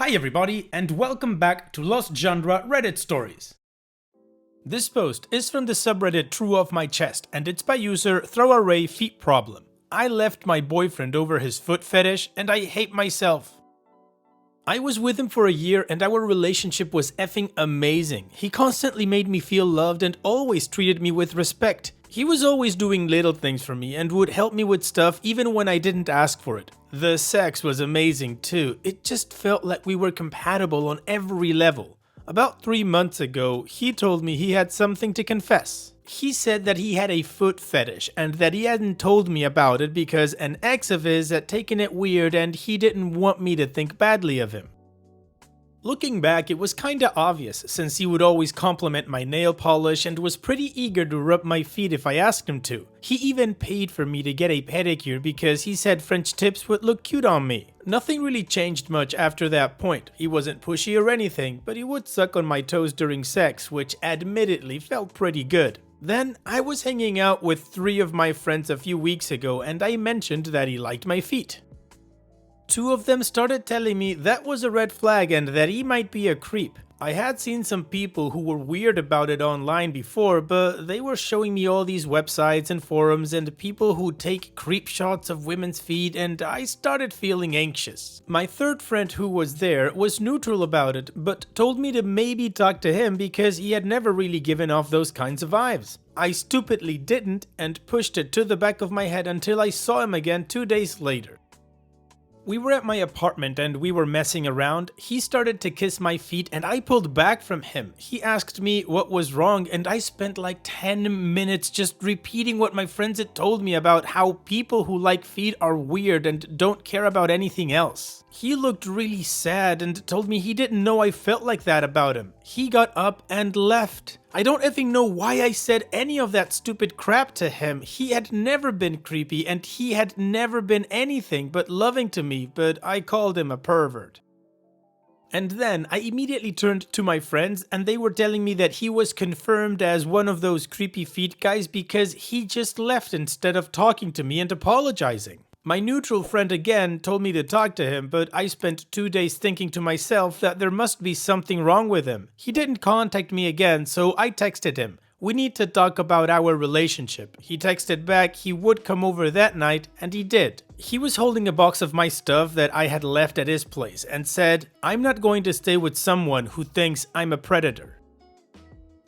Hi everybody, and welcome back to Lost Genre Reddit Stories. This post is from the subreddit True Off My Chest, and it's by user Throw Feet Problem. I left my boyfriend over his foot fetish, and I hate myself. I was with him for a year and our relationship was effing amazing. He constantly made me feel loved and always treated me with respect. He was always doing little things for me and would help me with stuff even when I didn't ask for it. The sex was amazing too. It just felt like we were compatible on every level. About 3 months ago, he told me he had something to confess. He said that he had a foot fetish and that he hadn't told me about it because an ex of his had taken it weird and he didn't want me to think badly of him. Looking back, it was kinda obvious since he would always compliment my nail polish and was pretty eager to rub my feet if I asked him to. He even paid for me to get a pedicure because he said French tips would look cute on me. Nothing really changed much after that point. He wasn't pushy or anything, but he would suck on my toes during sex, which admittedly felt pretty good. Then, I was hanging out with 3 of my friends a few weeks ago and I mentioned that he liked my feet. 2 of them started telling me that was a red flag and that he might be a creep. I had seen some people who were weird about it online before, but they were showing me all these websites and forums and people who take creep shots of women's feet, and I started feeling anxious. My 3rd friend who was there was neutral about it, but told me to maybe talk to him because he had never really given off those kinds of vibes. I stupidly didn't and pushed it to the back of my head until I saw him again 2 days later. We were at my apartment and we were messing around. He started to kiss my feet and I pulled back from him. He asked me what was wrong and I spent like 10 minutes just repeating what my friends had told me about how people who like feet are weird and don't care about anything else. He looked really sad and told me he didn't know I felt like that about him. He got up and left. I don't effing know why I said any of that stupid crap to him. He had never been creepy and he had never been anything but loving to me, but I called him a pervert. And then I immediately turned to my friends and they were telling me that he was confirmed as one of those creepy feet guys because he just left instead of talking to me and apologizing. My neutral friend again told me to talk to him, but I spent 2 days thinking to myself that there must be something wrong with him. He didn't contact me again, so I texted him. We need to talk about our relationship. He texted back he would come over that night, and he did. He was holding a box of my stuff that I had left at his place and said, "I'm not going to stay with someone who thinks I'm a predator."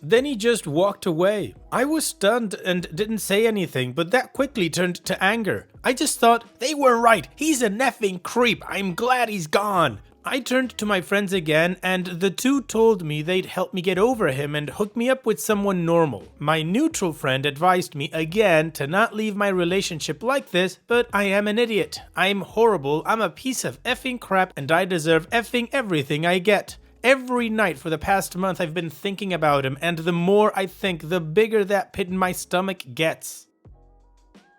Then he just walked away. I was stunned and didn't say anything, but that quickly turned to anger. I just thought, they were right, he's a effing creep, I'm glad he's gone. I turned to my friends again and the 2 told me they'd help me get over him and hook me up with someone normal. My neutral friend advised me again to not leave my relationship like this, but I am an idiot. I'm horrible, I'm a piece of effing crap and I deserve effing everything I get. Every night for the past month I've been thinking about him, and the more I think, the bigger that pit in my stomach gets.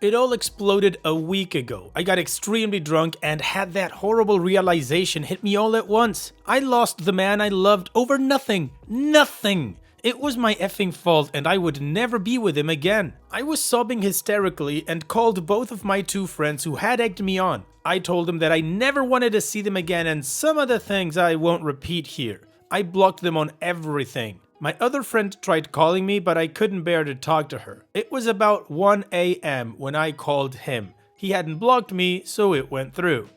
It all exploded a week ago. I got extremely drunk and had that horrible realization hit me all at once. I lost the man I loved over nothing. Nothing! It was my effing fault and I would never be with him again. I was sobbing hysterically and called both of my 2 friends who had egged me on. I told them that I never wanted to see them again and some other things I won't repeat here. I blocked them on everything. My other friend tried calling me, but I couldn't bear to talk to her. It was about 1 a.m. when I called him. He hadn't blocked me, so it went through.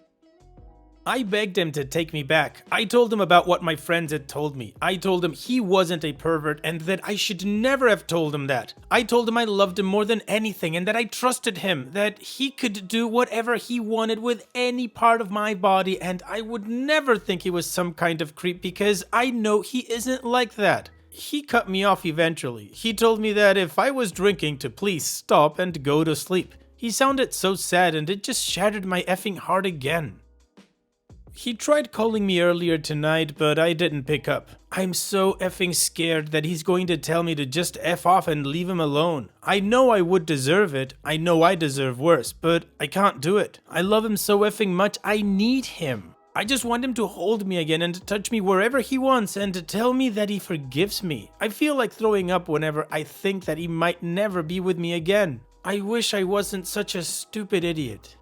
I begged him to take me back. I told him about what my friends had told me. I told him he wasn't a pervert and that I should never have told him that. I told him I loved him more than anything and that I trusted him, that he could do whatever he wanted with any part of my body and I would never think he was some kind of creep because I know he isn't like that. He cut me off eventually. He told me that if I was drinking to please stop and go to sleep. He sounded so sad and it just shattered my effing heart again. He tried calling me earlier tonight, but I didn't pick up. I'm so effing scared that he's going to tell me to just F off and leave him alone. I know I would deserve it. I know I deserve worse, but I can't do it. I love him so effing much, I need him. I just want him to hold me again and to touch me wherever he wants and to tell me that he forgives me. I feel like throwing up whenever I think that he might never be with me again. I wish I wasn't such a stupid idiot.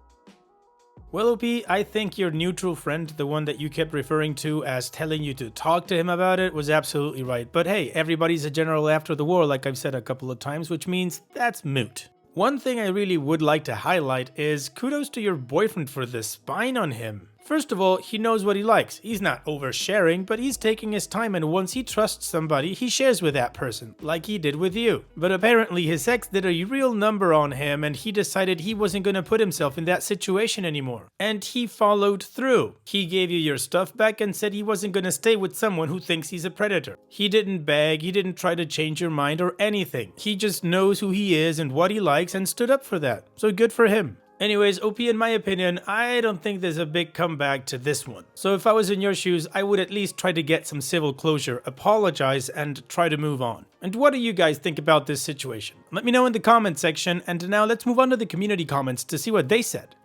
Well, OP, I think your neutral friend, the one that you kept referring to as telling you to talk to him about it, was absolutely right. But hey, everybody's a general after the war, like I've said a couple of times, which means that's moot. One thing I really would like to highlight is kudos to your boyfriend for the spine on him. First of all, he knows what he likes. He's not oversharing, but he's taking his time, and once he trusts somebody, he shares with that person, like he did with you. But apparently his ex did a real number on him, and he decided he wasn't going to put himself in that situation anymore. And he followed through. He gave you your stuff back and said he wasn't going to stay with someone who thinks he's a predator. He didn't beg, he didn't try to change your mind or anything. He just knows who he is and what he likes and stood up for that. So good for him. Anyways, OP, in my opinion, I don't think there's a big comeback to this one. So if I was in your shoes, I would at least try to get some civil closure, apologize, and try to move on. And what do you guys think about this situation? Let me know in the comment section, and now let's move on to the community comments to see what they said.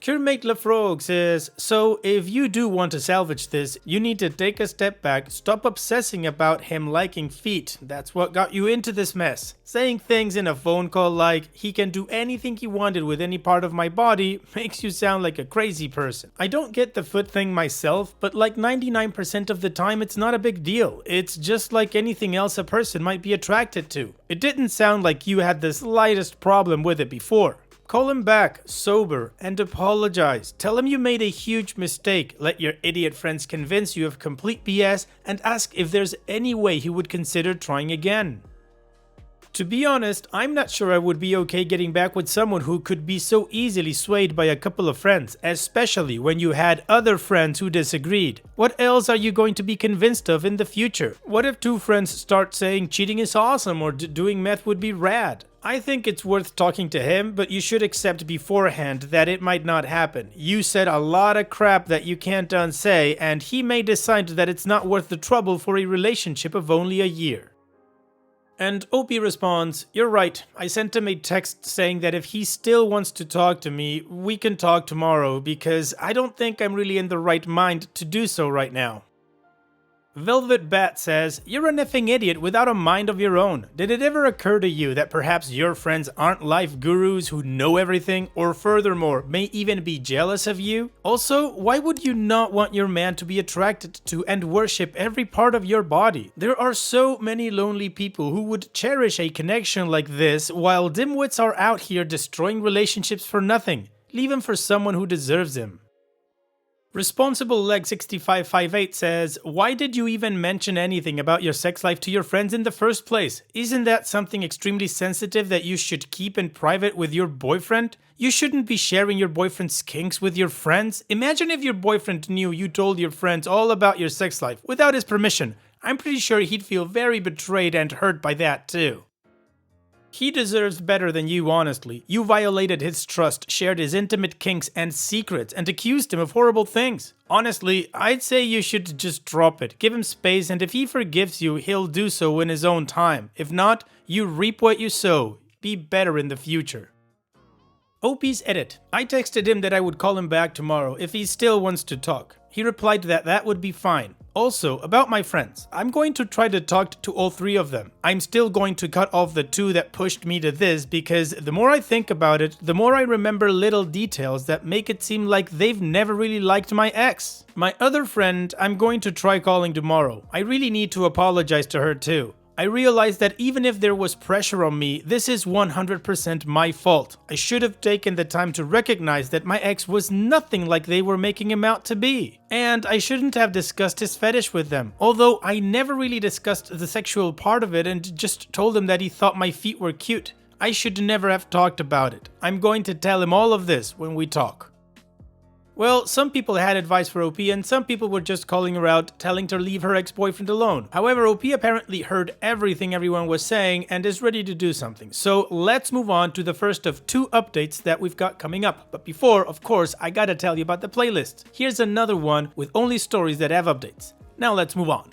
Kermit Lafrogue says, so if you do want to salvage this, you need to take a step back, stop obsessing about him liking feet. That's what got you into this mess. Saying things in a phone call like, he can do anything he wanted with any part of my body, makes you sound like a crazy person. I don't get the foot thing myself, but like 99% of the time it's not a big deal. It's just like anything else a person might be attracted to. It didn't sound like you had the slightest problem with it before. Call him back, sober, and apologize. Tell him you made a huge mistake, let your idiot friends convince you of complete BS, and ask if there's any way he would consider trying again. To be honest, I'm not sure I would be okay getting back with someone who could be so easily swayed by a couple of friends, especially when you had other friends who disagreed. What else are you going to be convinced of in the future? What if two friends start saying cheating is awesome or doing meth would be rad? I think it's worth talking to him, but you should accept beforehand that it might not happen. You said a lot of crap that you can't unsay, and he may decide that it's not worth the trouble for a relationship of only a year. And OP responds, you're right, I sent him a text saying that if he still wants to talk to me, we can talk tomorrow because I don't think I'm really in the right mind to do so right now. Velvet Bat says, you're an effing idiot without a mind of your own. Did it ever occur to you that perhaps your friends aren't life gurus who know everything, or furthermore, may even be jealous of you? Also, why would you not want your man to be attracted to and worship every part of your body? There are so many lonely people who would cherish a connection like this, while dimwits are out here destroying relationships for nothing. Leave him for someone who deserves him. Responsible Leg 6558 says, why did you even mention anything about your sex life to your friends in the first place? Isn't that something extremely sensitive that you should keep in private with your boyfriend? You shouldn't be sharing your boyfriend's kinks with your friends. Imagine if your boyfriend knew you told your friends all about your sex life without his permission. I'm pretty sure he'd feel very betrayed and hurt by that too. He deserves better than you, honestly. You violated his trust, shared his intimate kinks and secrets, and accused him of horrible things. Honestly, I'd say you should just drop it. Give him space, and if he forgives you, he'll do so in his own time. If not, you reap what you sow. Be better in the future. OP's edit. I texted him that I would call him back tomorrow if he still wants to talk. He replied that that would be fine. Also, about my friends, I'm going to try to talk to all three of them. I'm still going to cut off the two that pushed me to this because the more I think about it, the more I remember little details that make it seem like they've never really liked my ex. My other friend, I'm going to try calling tomorrow. I really need to apologize to her too. I realized that even if there was pressure on me, this is 100% my fault. I should have taken the time to recognize that my ex was nothing like they were making him out to be. And I shouldn't have discussed his fetish with them, although I never really discussed the sexual part of it and just told him that he thought my feet were cute. I should never have talked about it. I'm going to tell him all of this when we talk. Well, some people had advice for OP and some people were just calling her out, telling her to leave her ex-boyfriend alone. However, OP apparently heard everything everyone was saying and is ready to do something. So let's move on to the first of two updates that we've got coming up. But before, of course, I gotta tell you about the playlist. Here's another one with only stories that have updates. Now let's move on.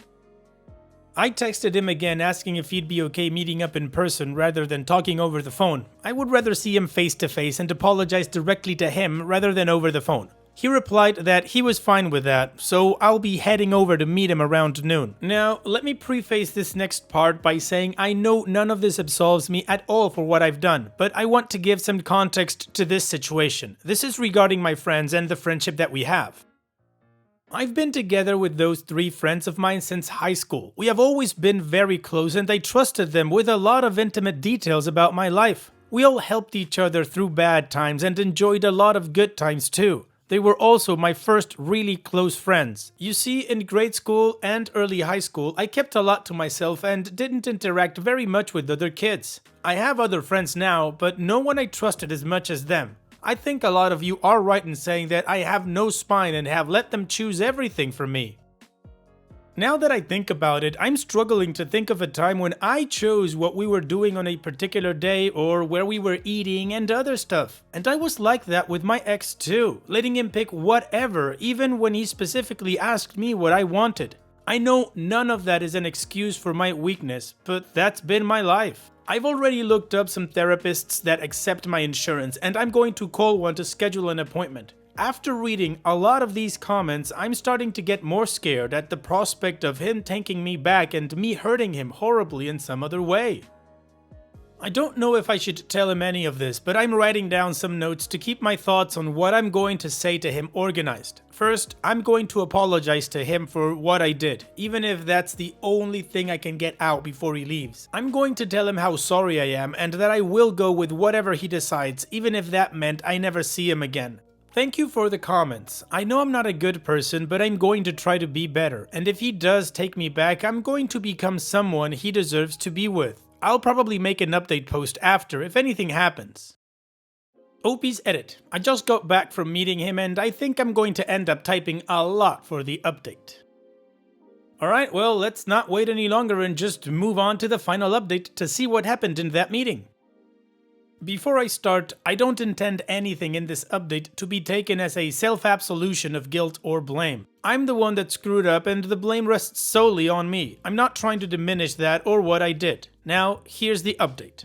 I texted him again asking if he'd be okay meeting up in person rather than talking over the phone. I would rather see him face to face and apologize directly to him rather than over the phone. He replied that he was fine with that, so I'll be heading over to meet him around noon. Now, let me preface this next part by saying I know none of this absolves me at all for what I've done, but I want to give some context to this situation. This is regarding my friends and the friendship that we have. I've been together with those 3 friends of mine since high school. We have always been very close and I trusted them with a lot of intimate details about my life. We all helped each other through bad times and enjoyed a lot of good times too. They were also my first really close friends. You see, in grade school and early high school, I kept a lot to myself and didn't interact very much with other kids. I have other friends now, but no one I trusted as much as them. I think a lot of you are right in saying that I have no spine and have let them choose everything for me. Now that I think about it, I'm struggling to think of a time when I chose what we were doing on a particular day or where we were eating and other stuff. And I was like that with my ex too, letting him pick whatever, even when he specifically asked me what I wanted. I know none of that is an excuse for my weakness, but that's been my life. I've already looked up some therapists that accept my insurance and I'm going to call one to schedule an appointment. After reading a lot of these comments, I'm starting to get more scared at the prospect of him taking me back and me hurting him horribly in some other way. I don't know if I should tell him any of this, but I'm writing down some notes to keep my thoughts on what I'm going to say to him organized. First, I'm going to apologize to him for what I did, even if that's the only thing I can get out before he leaves. I'm going to tell him how sorry I am and that I will go with whatever he decides, even if that meant I never see him again. Thank you for the comments. I know I'm not a good person, but I'm going to try to be better, and if he does take me back, I'm going to become someone he deserves to be with. I'll probably make an update post after if anything happens. OP's edit. I just got back from meeting him and I think I'm going to end up typing a lot for the update. Alright, well, let's not wait any longer and just move on to the final update to see what happened in that meeting. Before I start, I don't intend anything in this update to be taken as a self-absolution of guilt or blame. I'm the one that screwed up and the blame rests solely on me. I'm not trying to diminish that or what I did. Now, here's the update.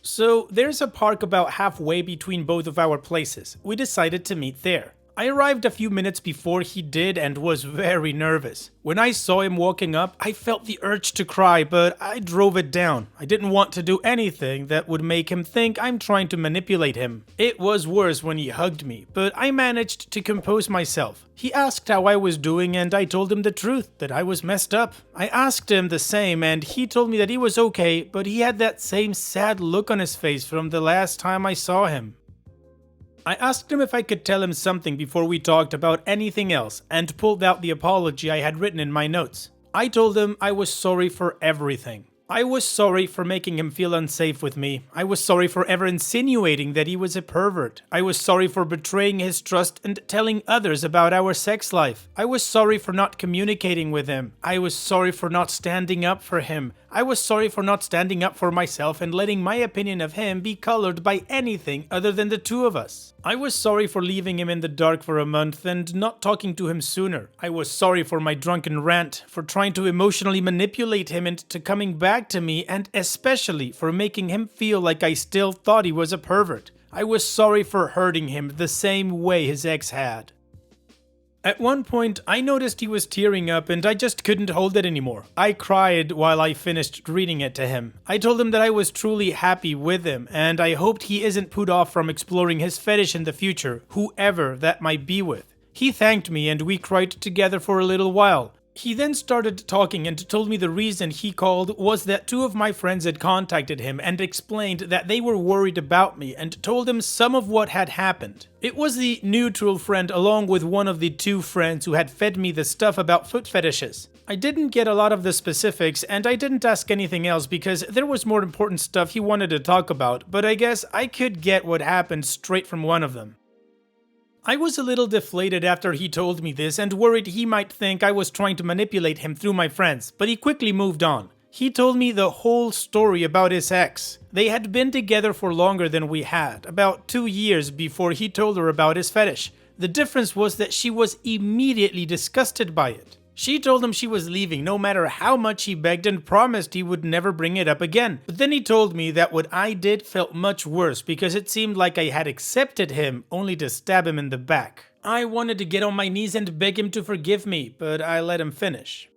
So, there's a park about halfway between both of our places. We decided to meet there. I arrived a few minutes before he did and was very nervous. When I saw him walking up, I felt the urge to cry, but I drove it down. I didn't want to do anything that would make him think I'm trying to manipulate him. It was worse when he hugged me, but I managed to compose myself. He asked how I was doing and I told him the truth, that I was messed up. I asked him the same and he told me that he was okay, but he had that same sad look on his face from the last time I saw him. I asked him if I could tell him something before we talked about anything else and pulled out the apology I had written in my notes. I told him I was sorry for everything. I was sorry for making him feel unsafe with me. I was sorry for ever insinuating that he was a pervert. I was sorry for betraying his trust and telling others about our sex life. I was sorry for not communicating with him. I was sorry for not standing up for him. I was sorry for not standing up for myself and letting my opinion of him be colored by anything other than the two of us. I was sorry for leaving him in the dark for a month and not talking to him sooner. I was sorry for my drunken rant, for trying to emotionally manipulate him into coming back to me, and especially for making him feel like I still thought he was a pervert. I was sorry for hurting him the same way his ex had. At one point, I noticed he was tearing up and I just couldn't hold it anymore. I cried while I finished reading it to him. I told him that I was truly happy with him and I hoped he isn't put off from exploring his fetish in the future, whoever that might be with. He thanked me and we cried together for a little while. He then started talking and told me the reason he called was that 2 of my friends had contacted him and explained that they were worried about me and told him some of what had happened. It was the neutral friend along with one of the 2 friends who had fed me the stuff about foot fetishes. I didn't get a lot of the specifics and I didn't ask anything else because there was more important stuff he wanted to talk about, but I guess I could get what happened straight from one of them. I was a little deflated after he told me this and worried he might think I was trying to manipulate him through my friends, but he quickly moved on. He told me the whole story about his ex. They had been together for longer than we had, about 2 years before he told her about his fetish. The difference was that she was immediately disgusted by it. She told him she was leaving no matter how much he begged and promised he would never bring it up again. But then he told me that what I did felt much worse because it seemed like I had accepted him only to stab him in the back. I wanted to get on my knees and beg him to forgive me, but I let him finish.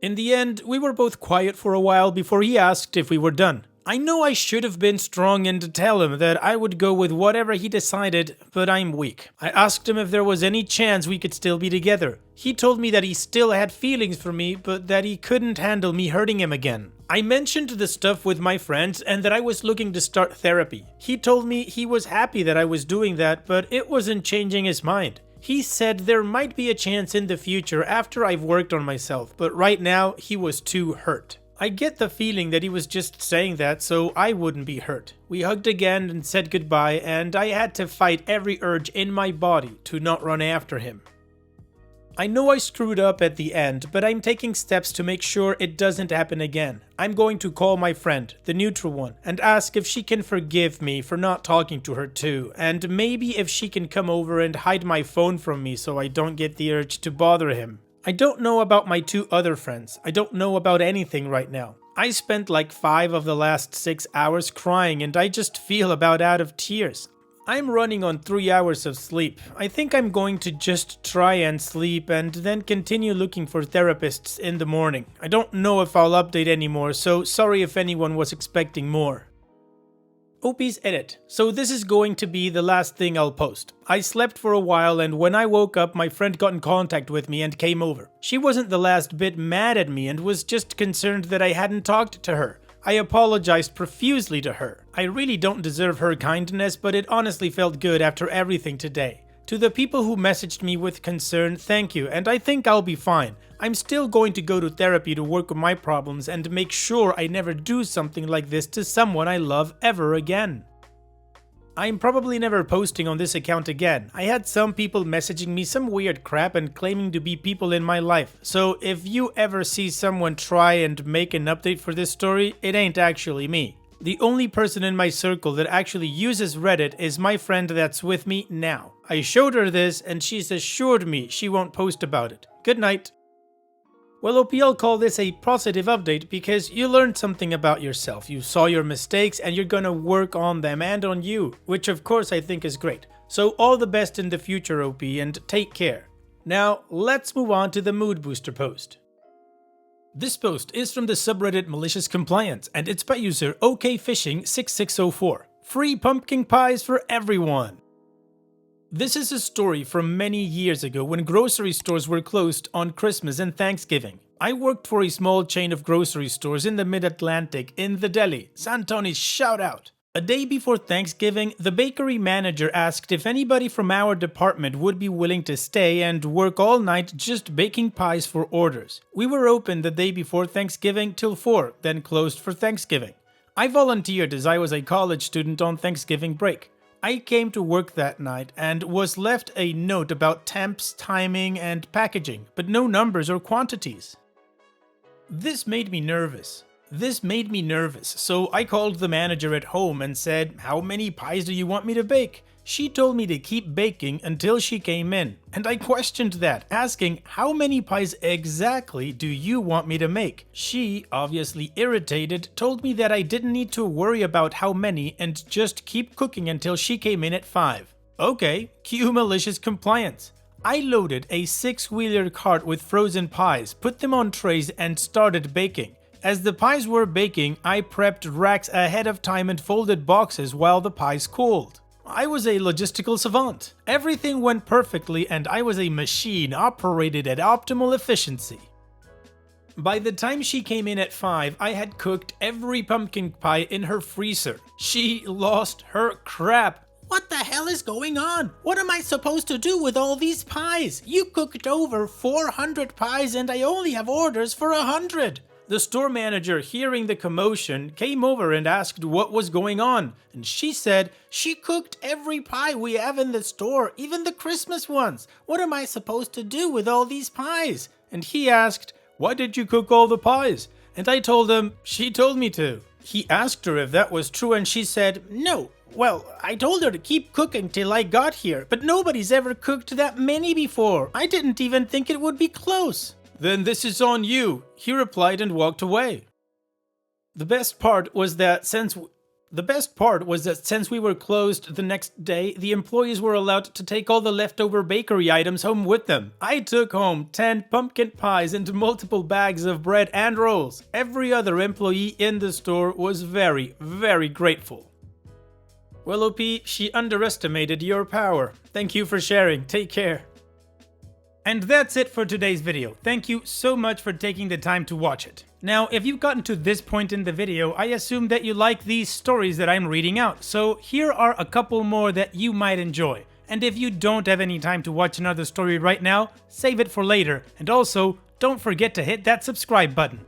In the end, we were both quiet for a while before he asked if we were done. I know I should have been strong and tell him that I would go with whatever he decided, but I'm weak. I asked him if there was any chance we could still be together. He told me that he still had feelings for me, but that he couldn't handle me hurting him again. I mentioned the stuff with my friends and that I was looking to start therapy. He told me he was happy that I was doing that, but it wasn't changing his mind. He said there might be a chance in the future after I've worked on myself, but right now he was too hurt. I get the feeling that he was just saying that so I wouldn't be hurt. We hugged again and said goodbye, and I had to fight every urge in my body to not run after him. I know I screwed up at the end, but I'm taking steps to make sure it doesn't happen again. I'm going to call my friend, the neutral one, and ask if she can forgive me for not talking to her too, and maybe if she can come over and hide my phone from me so I don't get the urge to bother him. I don't know about my 2 other friends. I don't know about anything right now. I spent like 5 of the last 6 hours crying and I just feel about out of tears. I'm running on 3 hours of sleep. I think I'm going to just try and sleep and then continue looking for therapists in the morning. I don't know if I'll update anymore, so sorry if anyone was expecting more. OP's edit. So this is going to be the last thing I'll post. I slept for a while and when I woke up my friend got in contact with me and came over. She wasn't the last bit mad at me and was just concerned that I hadn't talked to her. I apologized profusely to her. I really don't deserve her kindness, but it honestly felt good after everything today. To the people who messaged me with concern, thank you, and I think I'll be fine. I'm still going to go to therapy to work on my problems and make sure I never do something like this to someone I love ever again. I'm probably never posting on this account again. I had some people messaging me some weird crap and claiming to be people in my life, so if you ever see someone try and make an update for this story, it ain't actually me. The only person in my circle that actually uses Reddit is my friend that's with me now. I showed her this and she's assured me she won't post about it. Good night. Well, OP, I'll call this a positive update because you learned something about yourself. You saw your mistakes and you're gonna work on them and on you, which of course I think is great. So all the best in the future, OP, and take care. Now, let's move on to the mood booster post. This post is from the subreddit Malicious Compliance, and it's by user OKFishing6604. Free pumpkin pies for everyone! This is a story from many years ago when grocery stores were closed on Christmas and Thanksgiving. I worked for a small chain of grocery stores in the mid-Atlantic in the Delhi. Santoni's shout out! A day before Thanksgiving, the bakery manager asked if anybody from our department would be willing to stay and work all night just baking pies for orders. We were open the day before Thanksgiving till 4, then closed for Thanksgiving. I volunteered as I was a college student on Thanksgiving break. I came to work that night and was left a note about temps, timing, and packaging, but no numbers or quantities. This made me nervous, so I called the manager at home and said, "How many pies do you want me to bake?" She told me to keep baking until she came in, and I questioned that, asking, "How many pies exactly do you want me to make?" She, obviously irritated, told me that I didn't need to worry about how many and just keep cooking until she came in at 5. Okay, cue Malicious Compliance. I loaded a 6-wheeler cart with frozen pies, put them on trays, and started baking. As the pies were baking, I prepped racks ahead of time and folded boxes while the pies cooled. I was a logistical savant. Everything went perfectly and I was a machine operated at optimal efficiency. By the time she came in at 5, I had cooked every pumpkin pie in her freezer. She lost her crap. "What the hell is going on? What am I supposed to do with all these pies? You cooked over 400 pies and I only have orders for 100. The store manager, hearing the commotion, came over and asked what was going on, and she said, "She cooked every pie we have in the store, even the Christmas ones. What am I supposed to do with all these pies?" And he asked, "Why did you cook all the pies?" And I told him, "She told me to." He asked her if that was true and she said, "No, Well, I told her to keep cooking till I got here, but nobody's ever cooked that many before. I didn't even think it would be close. Then this is on you, he replied and walked away. The best part was that since we were closed the next day, the employees were allowed to take all the leftover bakery items home with them. I took home 10 pumpkin pies and multiple bags of bread and rolls. Every other employee in the store was very, very grateful. Well, OP, she underestimated your power. Thank you for sharing. Take care. And that's it for today's video. Thank you so much for taking the time to watch it. Now, if you've gotten to this point in the video, I assume that you like these stories that I'm reading out, so here are a couple more that you might enjoy. And if you don't have any time to watch another story right now, save it for later, and also, don't forget to hit that subscribe button.